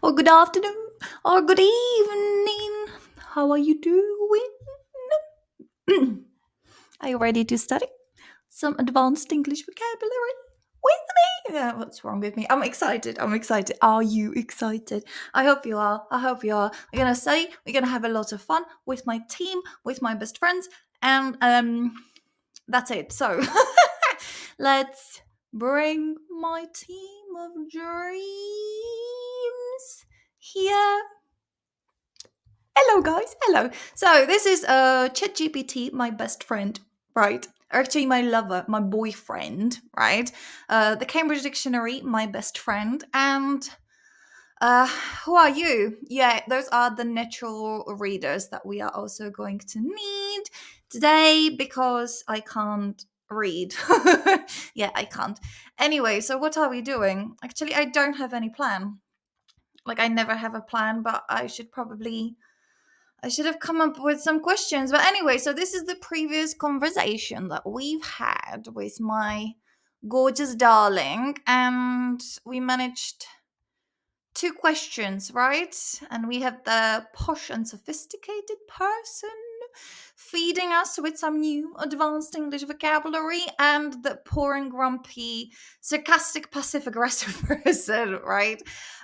or good afternoon, or good evening. How are you doing? Are you ready to study some advanced English vocabulary with me? Yeah, what's wrong with me? I'm excited. I'm excited. Are you excited? I hope you are. I hope you are. We're gonna study. We're gonna have a lot of fun with my team, with my best friends, and that's it. So let's bring my team of dreams here. Hello, guys. Hello. So this is ChatGPT, my best friend, right? Actually, my lover, my boyfriend, right? The Cambridge Dictionary, my best friend, and uh, who are you? Yeah, those are the natural readers that we are also going to need today because I can't read. Yeah, I can't. Anyway, so what are we doing? Actually, I don't have any plan. Like, I never have a plan, but I should have come up with some questions. But anyway, so this is the previous conversation that we've had with my gorgeous darling, and we managed two questions, right? And we have the posh and sophisticated person feeding us with some new advanced English vocabulary, and the poor and grumpy, sarcastic, passive aggressive person, right?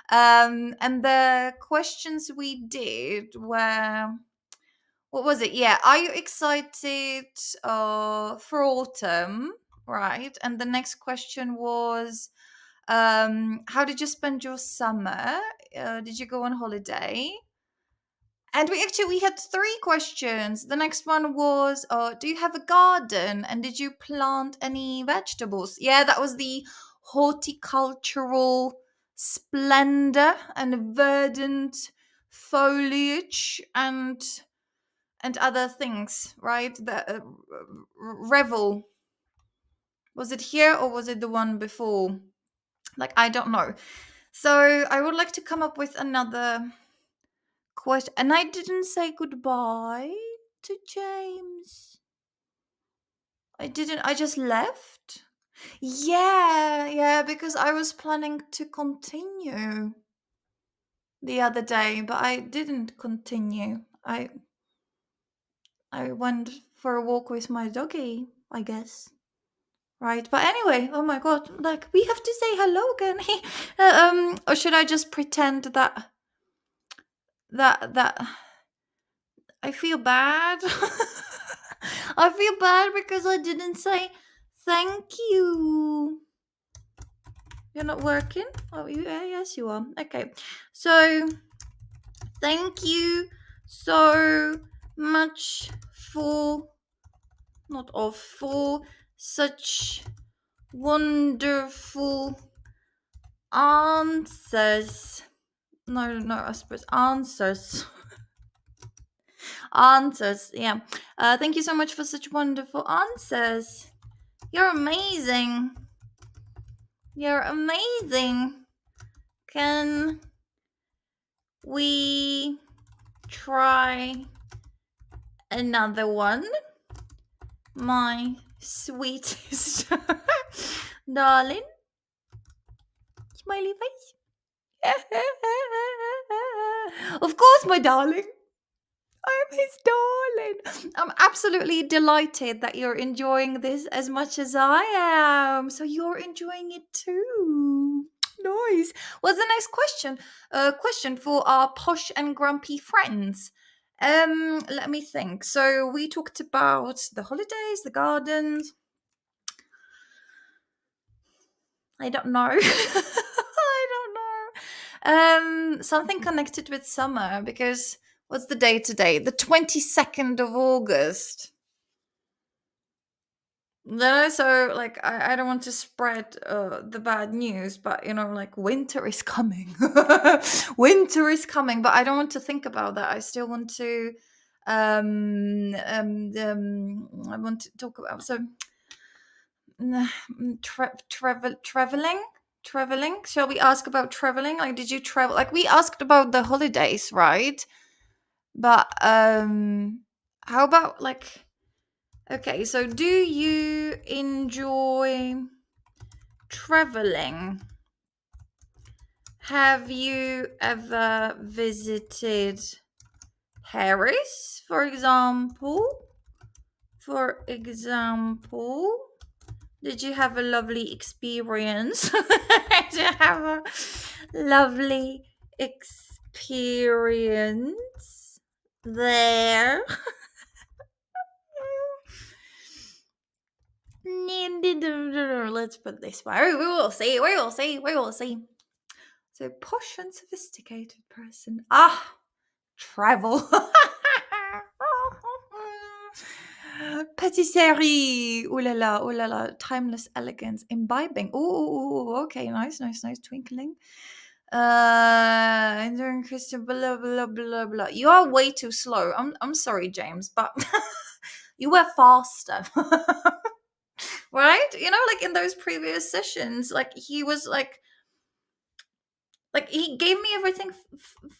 And the questions we did were, what was it? Yeah, are you excited for autumn? Right. And the next question was, how did you spend your summer? Did you go on holiday? And we had three questions. The next one was, do you have a garden and did you plant any vegetables? Yeah, that was the horticultural splendor and verdant foliage and other things, right? The revel. Was it here or was it the one before? Like, I don't know. So I would like to come up with another question. And I didn't say goodbye to James. I didn't. I just left. Yeah, because I was planning to continue the other day, but I didn't continue. I went for a walk with my doggy, I guess. Right, but anyway, oh my god, like we have to say hello again. Or should I just pretend that I feel bad? I feel bad because I didn't say thank you. You're not working? Oh, yes, you are. Okay, so thank you so much for for such wonderful answers. No, I suppose answers. Answers, yeah. Thank you so much for such wonderful answers. You're amazing. You're amazing. Can we try another one? My sweetest darling. Smiley face. Of course, my darling. I am his darling. I'm absolutely delighted that you're enjoying this as much as I am. So you're enjoying it too. Nice. What's the next question? Question for our posh and grumpy friends. Let me think. So we talked about the holidays, the gardens. I don't know. I don't know. Something connected with summer because what's the day today? The 22nd of August. No, so like I don't want to spread the bad news, but like winter is coming. Winter is coming, but I don't want to think about that. I still want to I want to talk about traveling. Shall we ask about traveling? Like, did you travel? Like, we asked about the holidays, right? But how about like, okay, so do you enjoy traveling? Have you ever visited Paris, for example? For example, did you have a lovely experience? Did you have a lovely experience there? Let's put this way. We will see. We will see. We will see. So posh and sophisticated person. Travel. Patisserie. Ooh la la. Ooh la la. Timeless elegance. Imbibing. Ooh. Okay. Nice. Nice. Nice. Twinkling. Enduring Christian. Blah blah blah blah. You are way too slow. I'm sorry, James, but you were faster. Right? You know, like in those previous sessions, like he was like he gave me everything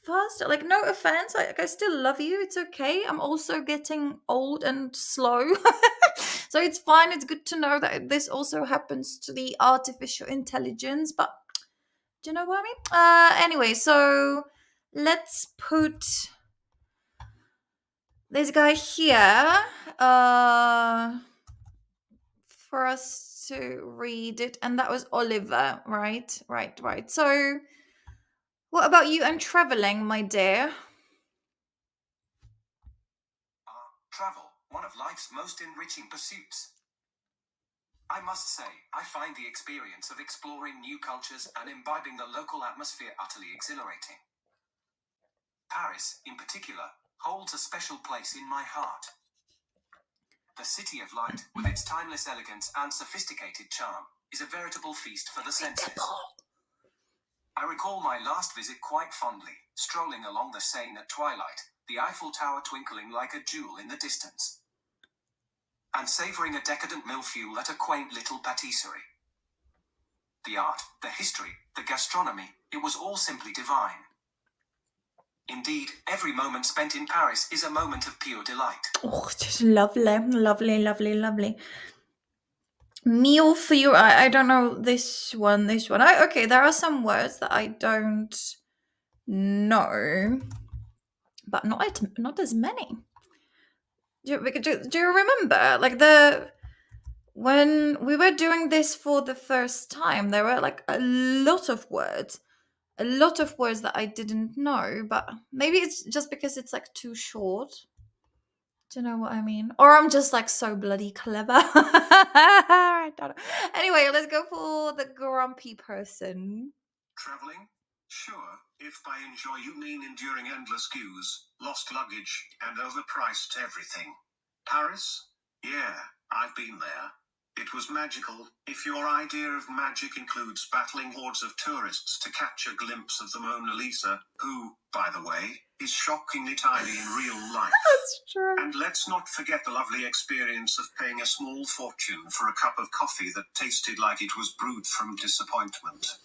faster. Like, no offense, I still love you. It's okay. I'm also getting old and slow, so it's fine. It's good to know that this also happens to the artificial intelligence. But do you know what I mean? Anyway, so let's put this guy here. For us to read it, and that was Oliver, right? Right. So, what about you and traveling, my dear? Travel, one of life's most enriching pursuits. I must say, I find the experience of exploring new cultures and imbibing the local atmosphere utterly exhilarating. Paris, in particular, holds a special place in my heart. The City of Light, with its timeless elegance and sophisticated charm, is a veritable feast for the senses. I recall my last visit quite fondly, strolling along the Seine at twilight, the Eiffel Tower twinkling like a jewel in the distance, and savouring a decadent millefeuille at a quaint little patisserie. The art, the history, the gastronomy, it was all simply divine. Indeed, every moment spent in Paris is a moment of pure delight. Oh, just lovely. Millefeuille. I don't know this one. Okay, there are some words that I don't know, but not as many. Do you remember, like, when we were doing this for the first time, there were like a lot of words that I didn't know, but maybe it's just because it's like too short. Do you know what I mean? Or I'm just like so bloody clever. I don't know. Anyway, let's go for the grumpy person. Traveling? Sure, if by enjoy you mean enduring endless queues, lost luggage, and overpriced everything. Paris? Yeah, I've been there. It was magical, if your idea of magic includes battling hordes of tourists to catch a glimpse of the Mona Lisa, who, by the way, is shockingly tiny in real life. That's true. And let's not forget the lovely experience of paying a small fortune for a cup of coffee that tasted like it was brewed from disappointment.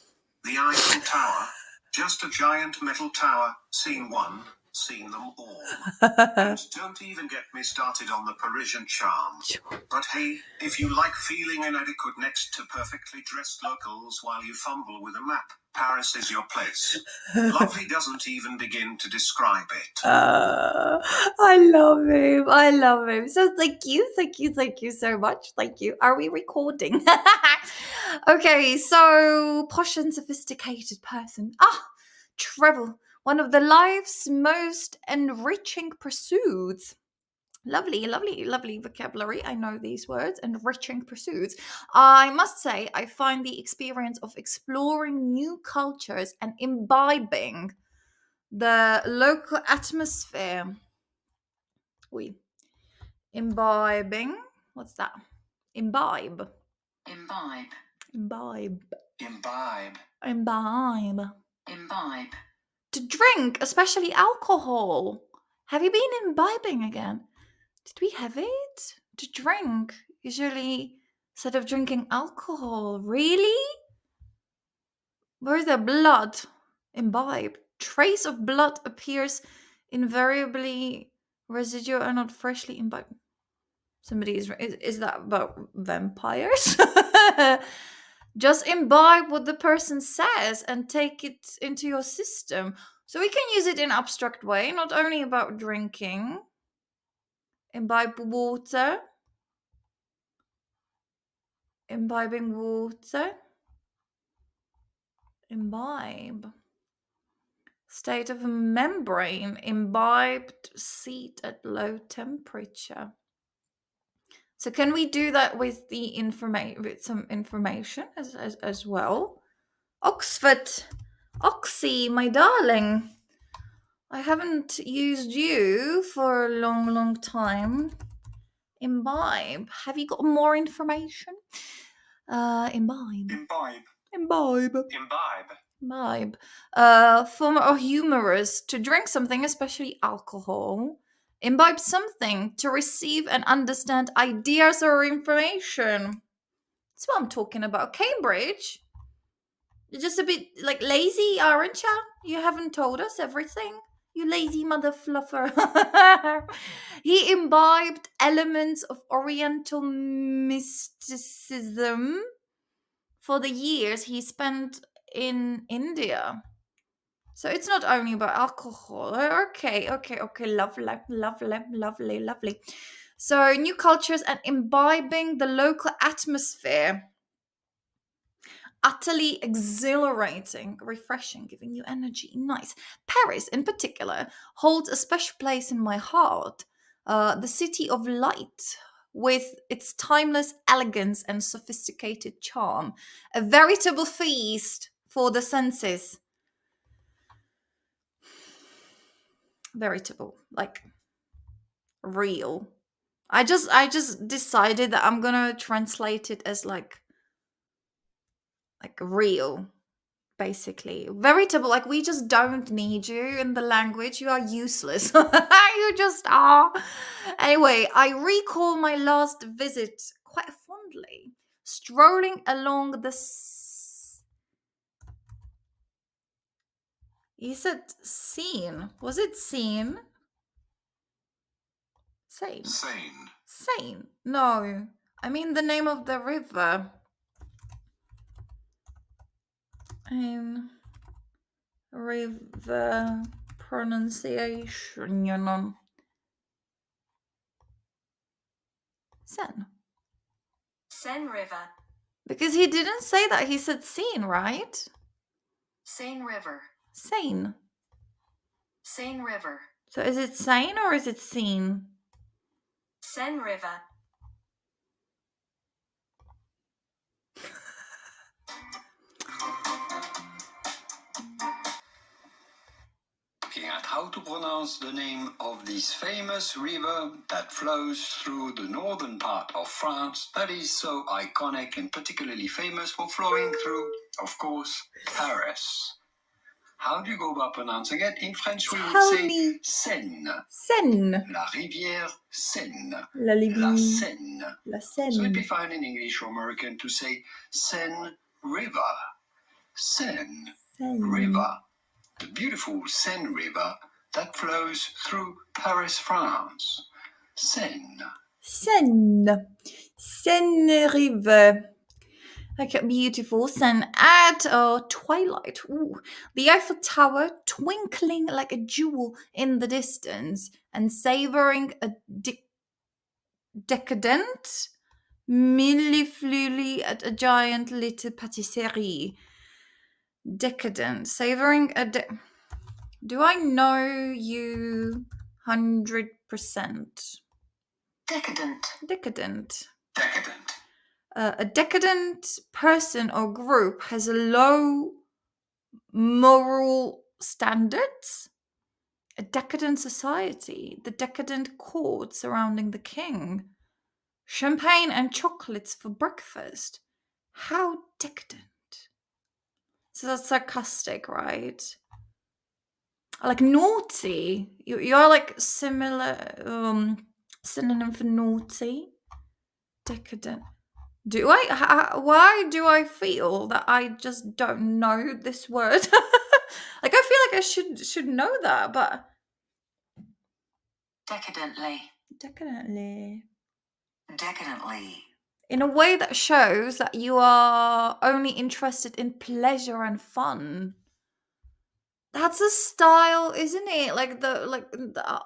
The Eiffel Tower, just a giant metal tower, seen one, seen them all. And don't even get me started on the Parisian charm. But hey, if you like feeling inadequate next to perfectly dressed locals while you fumble with a map, Paris is your place. Lovely doesn't even begin to describe it. I love him. So thank you so much. Thank you. Are we recording? Okay, so posh and sophisticated person. Travel, one of the life's most enriching pursuits. Lovely vocabulary. I know these words. Enriching pursuits. I must say, I find the experience of exploring new cultures and imbibing the local atmosphere. Imbibing. What's that? Imbibe. Imbibe. Imbibe. Imbibe. Imbibe. Imbibe. To drink, especially alcohol. Have you been imbibing again? Did we have it? To drink. Usually, instead of drinking alcohol. Really? Where's the blood? Imbibe. Trace of blood appears invariably. Residual are not freshly imbibed. Somebody is that about vampires? Just imbibe what the person says and take it into your system. So we can use it in abstract way, not only about drinking. Imbibe water. Imbibing water. Imbibe. State of a membrane. Imbibed seat at low temperature. So can we do that with the with some information as well? Oxford. Oxy, my darling. I haven't used you for a long, long time. Imbibe. Have you got more information? Imbibe. Imbibe. Imbibe. Imbibe. Imbibe. Former or humorous. To drink something, especially alcohol. Imbibe something. To receive and understand ideas or information. That's what I'm talking about. Cambridge. You're just a bit like lazy, aren't you? You haven't told us everything. You lazy mother fluffer. He imbibed elements of Oriental mysticism for the years he spent in India. So it's not only about alcohol. Okay. Lovely. So new cultures and imbibing the local atmosphere. Utterly exhilarating, refreshing, giving you energy. Nice. Paris, in particular, holds a special place in my heart. The city of light, with its timeless elegance and sophisticated charm. A veritable feast for the senses. Veritable, like real. I just decided that I'm gonna translate it as like real, basically. Veritable, like we just don't need you in the language. You are useless. You just are. Anyway, I recall my last visit quite fondly. Strolling along the you said scene. Was it scene? Seine. Seine. Seine. No. I mean the name of the river. River pronunciation, you know. Seine. Seine River. Because he didn't say that. He said Seine, right? Seine River. Seine. Seine River. So is it Seine or is it Seine? Seine River. Looking at how to pronounce the name of this famous river that flows through the northern part of France that is so iconic and particularly famous for flowing through, of course, Paris. How do you go about pronouncing it? In French, we would say Seine. Seine. La rivière Seine. La La Seine. La So Seine. it'd be fine in English or American to say Seine River. Seine River. The beautiful Seine River that flows through Paris, France. Seine. Seine. Seine River. Okay, beautiful. Seine at twilight. Ooh. The Eiffel Tower twinkling like a jewel in the distance and savoring a decadent millefeuille at a giant little patisserie. Decadent. Savoring a do I know you 100%? Decadent. Decadent. Decadent. A decadent person or group has a low moral standards. A decadent society. The decadent court surrounding the king. Champagne and chocolates for breakfast. How decadent. So that's sarcastic, right? Like naughty. You're like similar synonym for naughty. Decadent. Do I? Why do I feel that I just don't know this word? Like I feel like I should know that, but Decadently. decadently. Decadently. in a way that shows that you are only interested in pleasure and fun. That's a style, isn't it?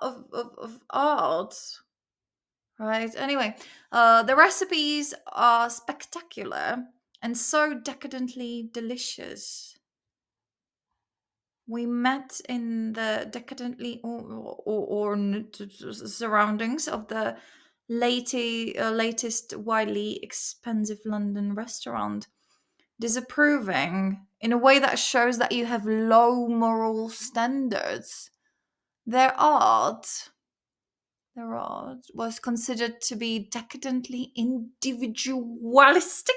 Of art, right? Anyway, the recipes are spectacular and so decadently delicious. We met in the decadently ornate surroundings of the latest widely expensive London restaurant, disapproving in a way that shows that you have low moral standards. Their art, their art was considered to be decadently individualistic.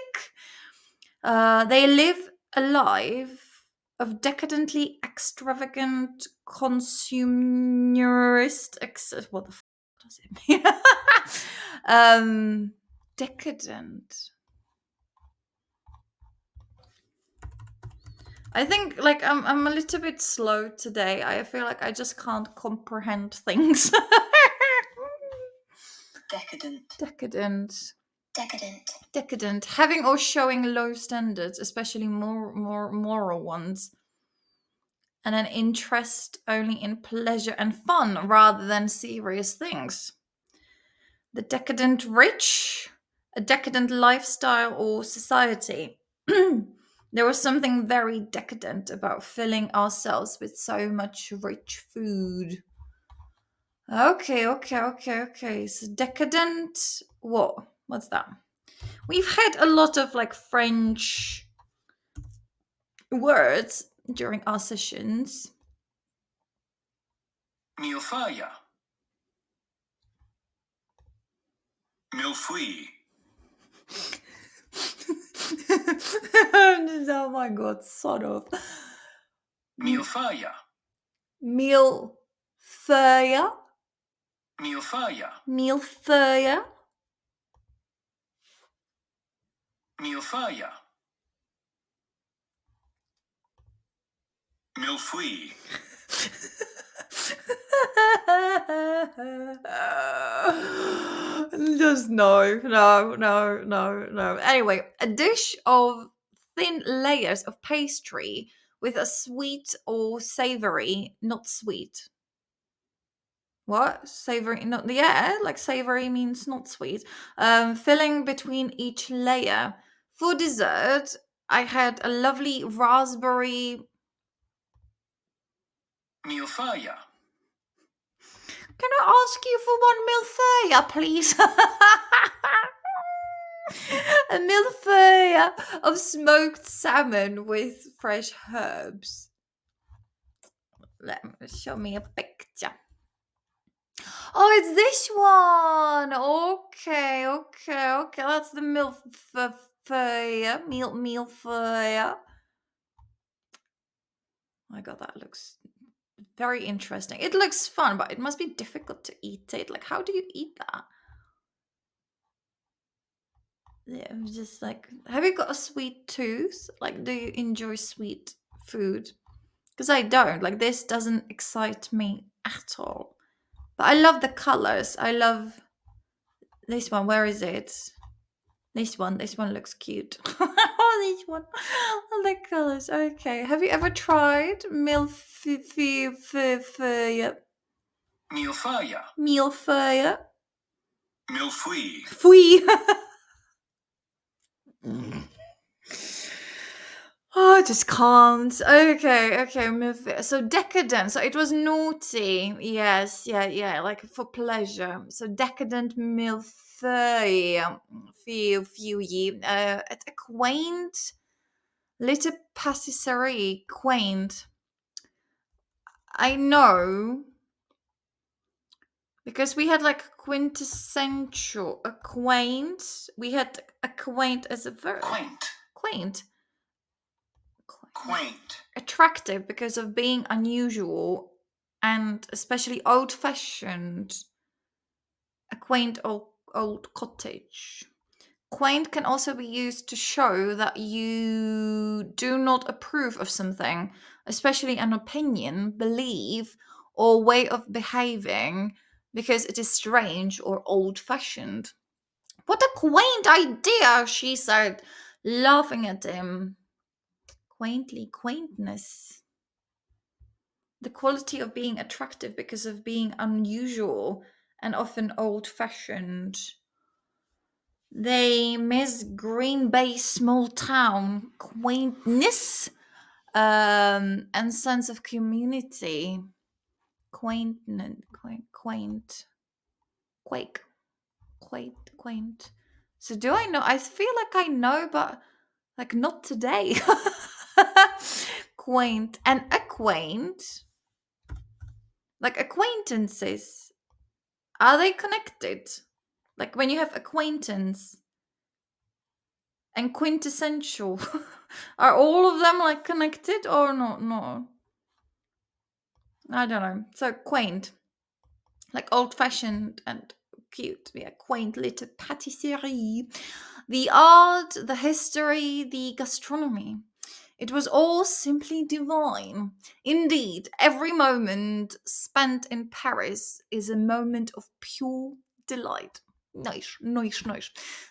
They live a life of decadently extravagant consumerist. What the does it mean? Decadent. I think like I'm a little bit slow today. I feel like I just can't comprehend things. Decadent. Decadent. Decadent. Decadent. Having or showing low standards, especially more moral ones, and an interest only in pleasure and fun rather than serious things. The decadent rich, a decadent lifestyle or society. There was something very decadent about filling ourselves with so much rich food. Okay. So decadent. What? What's that? We've had a lot of like French words during our sessions. Millefeuille. Millefeuille. Oh my god, sort of. Millefeuille. Millefeuille. Millefeuille. Millefeuille. Millefeuille. Millefeuille. Just no. Anyway, a dish of thin layers of pastry with a sweet or savory, not sweet. What? Savory, not, yeah, like savory means not sweet. Filling between each layer. For dessert, I had a lovely raspberry. Millefeuille. Can I ask you for one millefeuille, please? A millefeuille of smoked salmon with fresh herbs. Show me a picture. Oh, it's this one. Okay. That's the millefeuille. Millefeuille. Oh my god, that looks very interesting. It looks fun, but it must be difficult to eat it. Like, how do you eat that? Yeah, I'm just like, have you got a sweet tooth? Like, do you enjoy sweet food? Because I don't. Like, this doesn't excite me at all. But I love the colors. I love this one. Where is it? This one. This one looks cute. Oh, this one. I like colors. Okay. Have you ever tried millefeuille? Millefeuille. Millefeuille. Millefeuille. Fouille. Oh, I just can't. Okay. So decadent. So it was naughty. Yes, yeah, like for pleasure. So decadent millefeuille. Feuille. At a quaint little patisserie. Quaint. I know. Because we had like quintessential, a quaint. We had a quaint as a verb. Quaint. Quaint. Attractive because of being unusual and especially old fashioned. A quaint old cottage. Quaint can also be used to show that you do not approve of something, especially an opinion, belief, or way of behaving because it is strange or old fashioned. What a quaint idea, she said, laughing at him. Quaintly, quaintness. The quality of being attractive because of being unusual and often old fashioned. They miss Green Bay small town quaintness and sense of community. Quaint, quaint, quake, quaint. So do I know? I feel like I know, but like not today. Quaint and acquaint, like acquaintances. Are they connected? Like when you have acquaintance and quintessential, are all of them like connected or not? No, I don't know. So quaint, like old fashioned and cute. Yeah, quaint little patisserie. The art, the history, the gastronomy. It was all simply divine. Indeed, every moment spent in Paris is a moment of pure delight. Nice.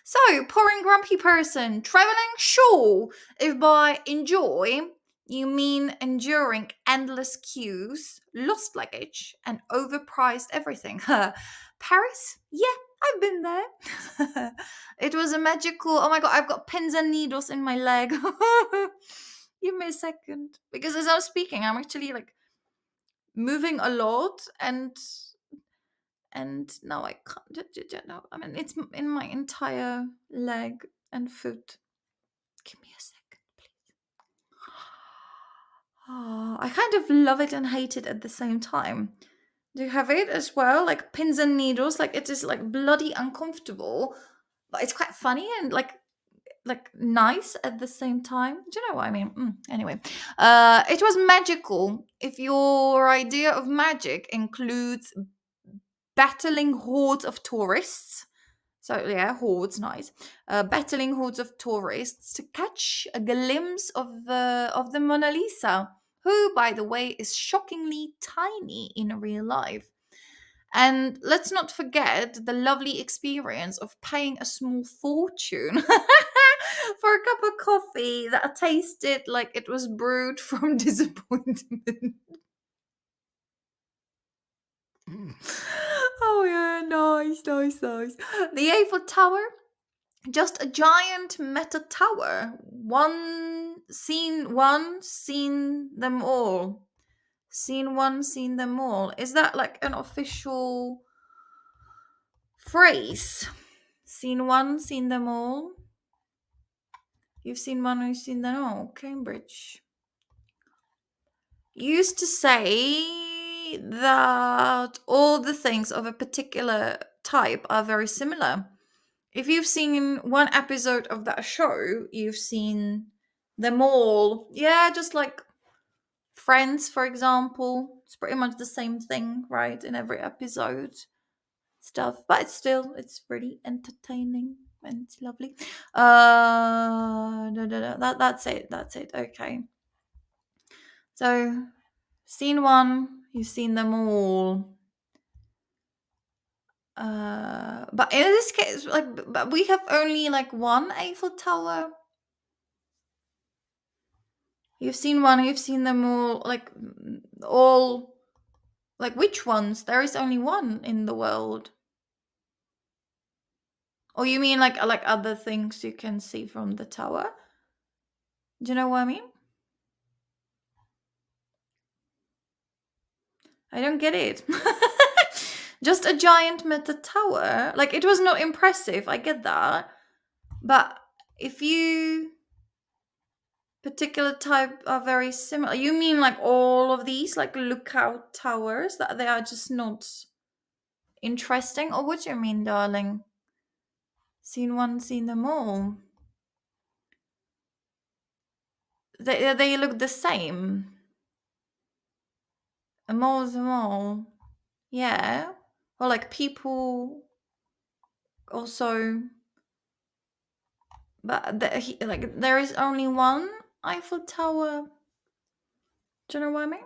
So, poor and grumpy person, traveling? Sure. If by enjoy you mean enduring endless queues, lost luggage, and overpriced everything. Paris? Yeah, I've been there. It was a magical. Oh my god, I've got pins and needles in my leg. Give me a second. Because as I'm speaking, I'm actually like moving a lot and now I can't. No, I mean it's in my entire leg and foot. Give me a second, please. Oh, I kind of love it and hate it at the same time. Do you have it as well? Like pins and needles, like it is like bloody uncomfortable, but it's quite funny and like nice at the same time. Do you know what I mean? Anyway, it was magical. If your idea of magic includes battling hordes of tourists, so yeah, hordes, nice. Battling hordes of tourists to catch a glimpse of the Mona Lisa, who, by the way, is shockingly tiny in real life. And let's not forget the lovely experience of paying a small fortune for a cup of coffee that tasted like it was brewed from disappointment. Oh yeah, nice. The Eiffel Tower, just a giant metal tower. Seen them all. Seen them all. Is that like an official phrase? Seen them all. You've seen one, you've seen them all. Cambridge used to say that all the things of a particular type are very similar. If you've seen one episode of that show, you've seen them all. Yeah, just like Friends, for example. It's pretty much the same thing, right? In every episode. Stuff. But it's really entertaining and it's lovely. That's it. Okay. So scene one, you've seen them all. But in this case, but we have only like one Eiffel Tower. You've seen one, you've seen them all, like all, like which ones? There is only one in the world. Or you mean like other things you can see from the tower? Do you know what I mean? I don't get it. Just a giant metal tower. Like it was not impressive. I get that. But if you particular type are very similar, you mean like all of these like lookout towers that they are just not interesting? Or what do you mean, darling? Seen one, seen them all. They look the same. A mole is a mole. Yeah. Or like people also, but like there is only one Eiffel Tower. Do you know what I mean?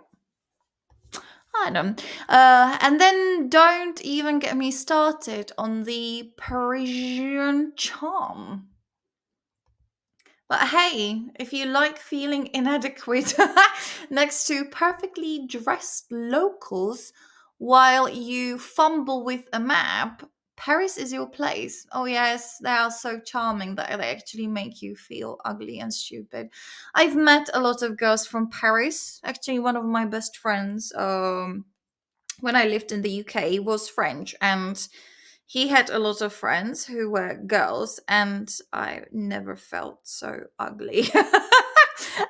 I know. And then don't even get me started on the Parisian charm. But hey, if you like feeling inadequate next to perfectly dressed locals while you fumble with a map, Paris is your place. Oh, yes, they are so charming that they actually make you feel ugly and stupid. I've met a lot of girls from Paris. Actually, one of my best friends, when I lived in the UK, was French, and he had a lot of friends who were girls, and I never felt so ugly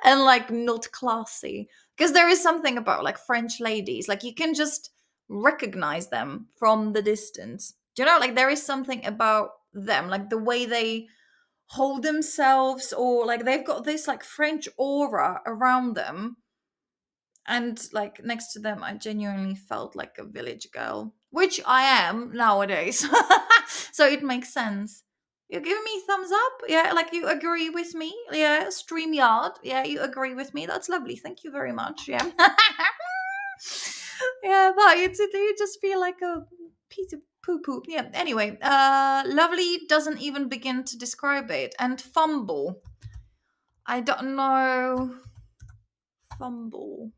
and like not classy. Because there is something about like French ladies, like you can just recognize them from the distance. Do you know, like there is something about them, like the way they hold themselves, or like they've got this like French aura around them, and like next to them I genuinely felt like a village girl, which I am nowadays. So it makes sense. You give me thumbs up, yeah, like you agree with me, yeah. StreamYard, yeah, you agree with me, that's lovely, thank you very much, yeah. Yeah, but you just feel like a piece of poo poo, yeah. Anyway, lovely doesn't even begin to describe it. And fumble, I don't know. Fumble.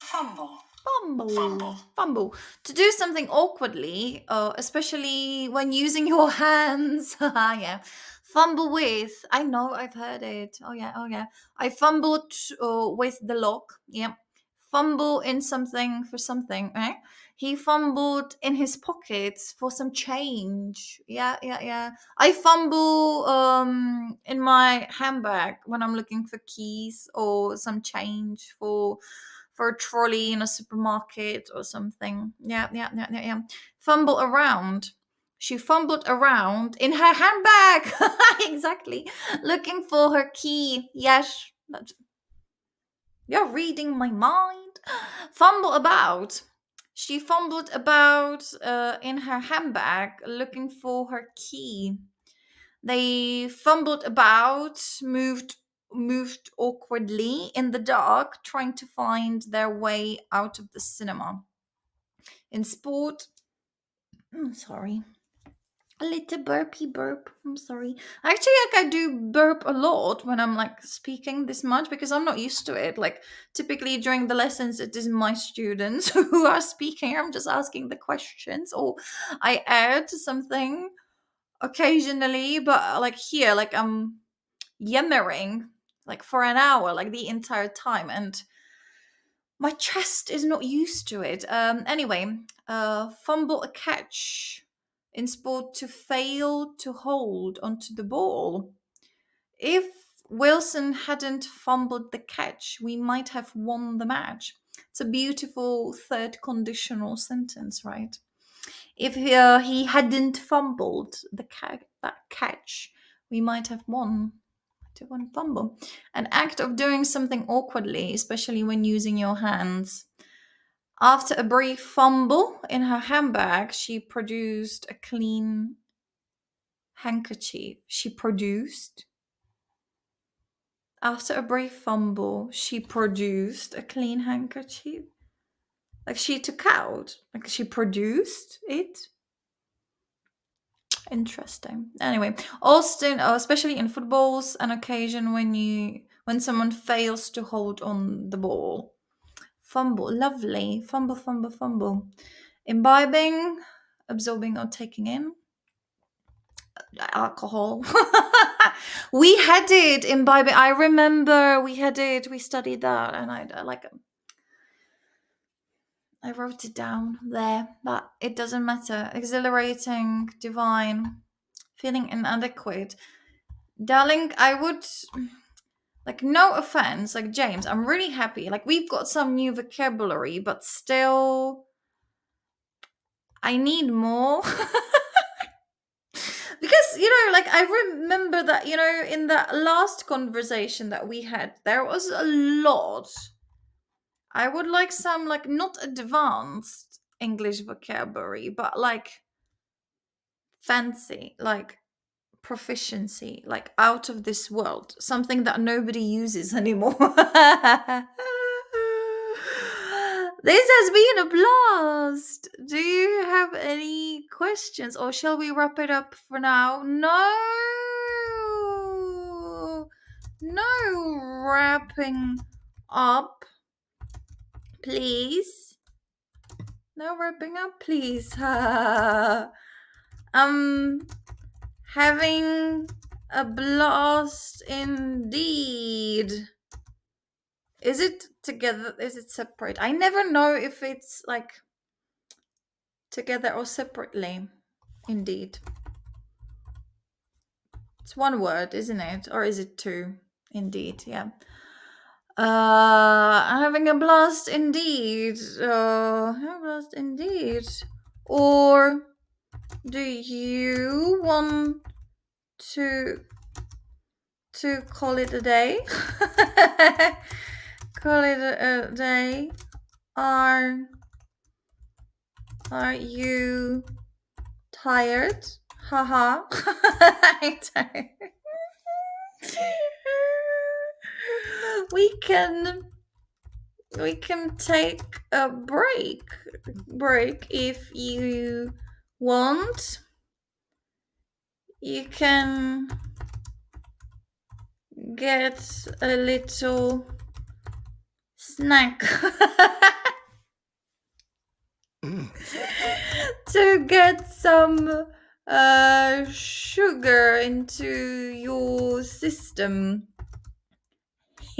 Fumble. Fumble. Fumble. Fumble. To do something awkwardly, especially when using your hands. Yeah. Fumble with. I know, I've heard it. Oh, yeah. Oh, yeah. I fumbled with the lock. Yeah. Fumble in something for something. Right? He fumbled in his pockets for some change. Yeah, yeah, yeah. I fumble in my handbag when I'm looking for keys or some change for a trolley in a supermarket or something. Yeah, yeah, yeah, yeah, yeah. Fumble around. She fumbled around in her handbag. Exactly. Looking for her key. Yes. You're reading my mind. Fumble about. She fumbled about in her handbag looking for her key. They fumbled about, moved awkwardly in the dark, trying to find their way out of the cinema. In sport, I'm sorry. A little burpy burp. I'm sorry. Actually, like I do burp a lot when I'm like speaking this much because I'm not used to it. Like typically during the lessons, it is my students who are speaking. I'm just asking the questions, or I add something occasionally. But like here, like I'm yammering like for an hour, like the entire time, and my chest is not used to it. Anyway, fumble a catch in sport, to fail to hold onto the ball. If Wilson hadn't fumbled the catch, we might have won the match. It's a beautiful third conditional sentence, right? If he hadn't fumbled that catch, we might have won. To one fumble. An act of doing something awkwardly, especially when using your hands. After a brief fumble in her handbag, she produced a clean handkerchief. She produced. After a brief fumble, she produced a clean handkerchief. Like she took out. Like she produced it. Interesting. Anyway, Austin, especially in footballs, an occasion when someone fails to hold on the ball. Fumble, lovely. Fumble, fumble, fumble. Imbibing, absorbing or taking in. Alcohol. We had it, imbibing. I remember we had it. We studied that, and I like. I wrote it down there, but it doesn't matter. Exhilarating, divine, feeling inadequate. Darling, I would, like, no offense, like, James, I'm really happy. Like, we've got some new vocabulary, but still, I need more. Because, like, I remember that, in that last conversation that we had, there was a lot. I would like some, like, not advanced English vocabulary, but, like, fancy, like, proficiency, like out of this world, something that nobody uses anymore. This has been a blast. Do you have any questions, or shall we wrap it up for now? No, no wrapping up, please. No wrapping up, please. Having a blast indeed. Is it together? Is it separate? I never know if it's like together or separately. Indeed. It's one word, isn't it? Or is it two? Indeed, yeah. Having a blast indeed. Having a blast indeed. Or do you want to call it a day? Call it a day. Are you tired? Haha. I'm tired. we can take a break if you want. You can get a little snack to get some sugar into your system.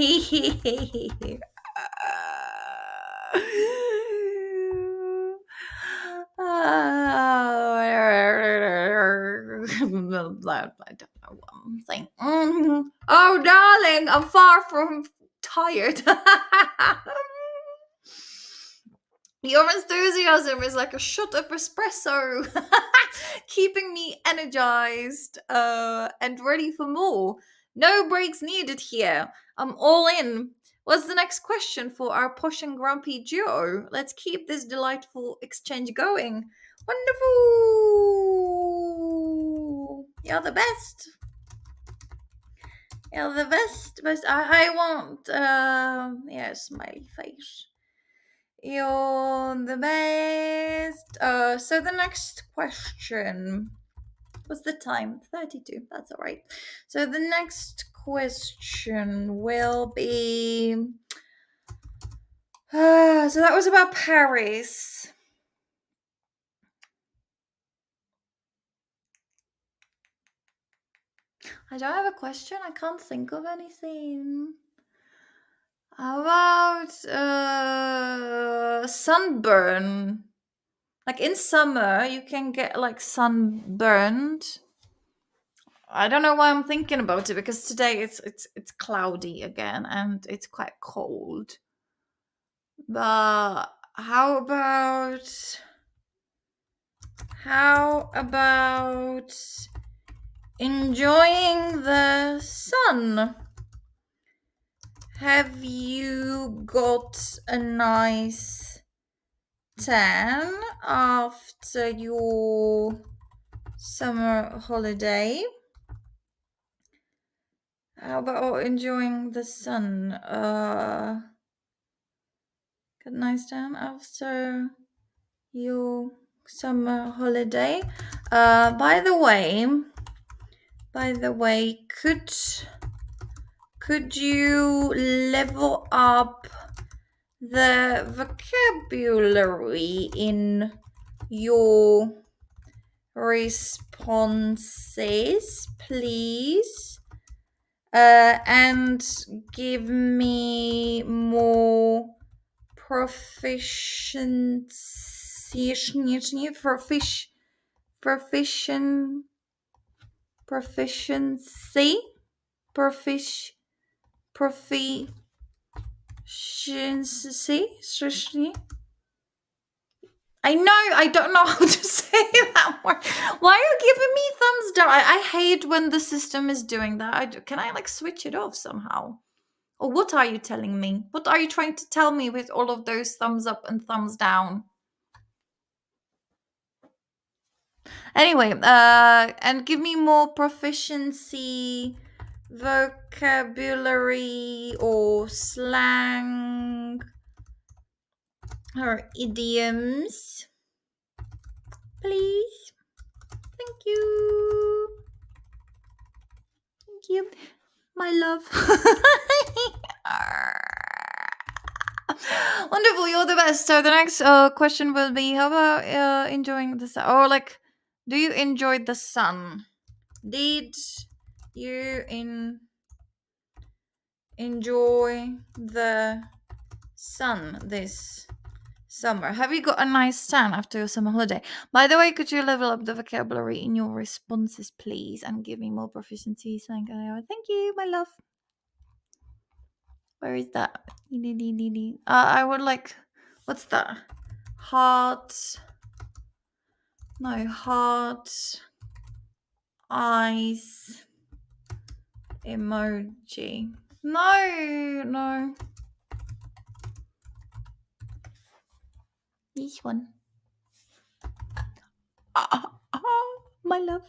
I don't know what I'm saying. Oh, darling, I'm far from tired. Your enthusiasm is like a shot of espresso, keeping me energized and ready for more. No breaks needed here. I'm all in. What's the next question for our posh and grumpy duo? Let's keep this delightful exchange going. Wonderful! You're the best. You're the best. I want, smiley face. You're the best. So the next question. What's the time? 32. That's all right. So the next question will be. So that was about Paris. I don't have a question. I can't think of anything. How about sunburn? Like in summer, you can get like sunburned. I don't know why I'm thinking about it, because today it's cloudy again and it's quite cold. But how about enjoying the sun? Have you got a nice tan after your summer holiday? How about enjoying the sun? Got a nice tan after your summer holiday. By the way, could you level up the vocabulary in your responses, please? And give me more proficiency proficiency. I know, I don't know how to say that word. Why are you giving me thumbs down? I hate when the system is doing that. Can I like switch it off somehow? Or what are you telling me? What are you trying to tell me with all of those thumbs up and thumbs down? Anyway, and give me more proficiency, vocabulary, or slang Her idioms, please. Thank you. Thank you, my love. Wonderful, you're the best. So the next question will be: how about enjoying the sun, or like, do you enjoy the sun? Did you enjoy the sun this summer? Have you got a nice tan after your summer holiday? By the way, could you level up the vocabulary in your responses, please, and give me more proficiency? Thank you, my love. Where is that? I would like. What's that? Heart. No, heart. Eyes. Emoji. No. This one. My love.